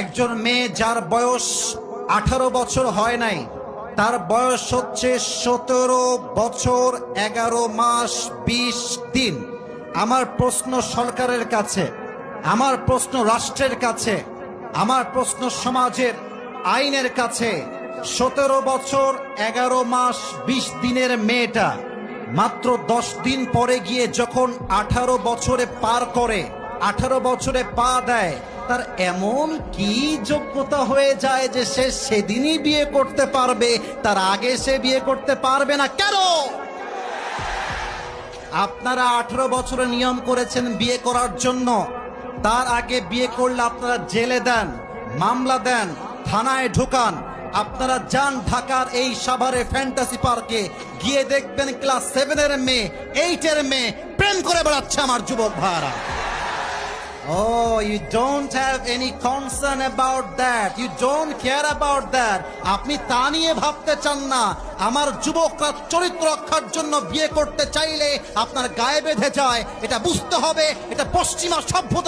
একজন মেয়ে যার বয়স 18 বছর হয় নাই, তার বয়স হচ্ছে 17 বছর 11 মাস 20 দিন। আমার প্রশ্ন সরকারের কাছে, আমার প্রশ্ন রাষ্ট্রের কাছে, আমার প্রশ্ন সমাজের আইনের কাছে, 17 বছর 11 মাস 20 দিনের মেয়েটা মাত্র 10 দিন পরে গিয়ে যখন 18 বছরে পার করে, 18 বছরে পা দেয়, তার এমন কি যোগ্যতা হয়ে যায় যে সে সেদিনই বিয়ে করতে পারবে, তার আগে সে বিয়ে করতে পারবে না? কেন? আপনারা 18 বছরের নিয়ম করেছেন বিয়ে করার জন্য, তার আগে বিয়ে করলে আপনারা জেলে দেন, মামলা দেন, থানায় ঢোকান। আপনারা যান ঢাকার এই সাভারে ফ্যান্টাসি পার্কে, গিয়ে দেখবেন ক্লাস 7 এর মেয়ে, 8 এর মেয়ে প্রেম করে বেড়াচ্ছে আমার যুবক ভাইরা। Oh, you don't have any concern about that. You don't care about that. আপনি তা নিয়ে ভাবতে চান না। আমার যুবকরা চরিত্র রক্ষার জন্য বিয়ে করতে চাইলে আপনার গায়ে বেঁধে যায়, এটা বুঝতে হবে। এটা পশ্চিমা সভ্যতা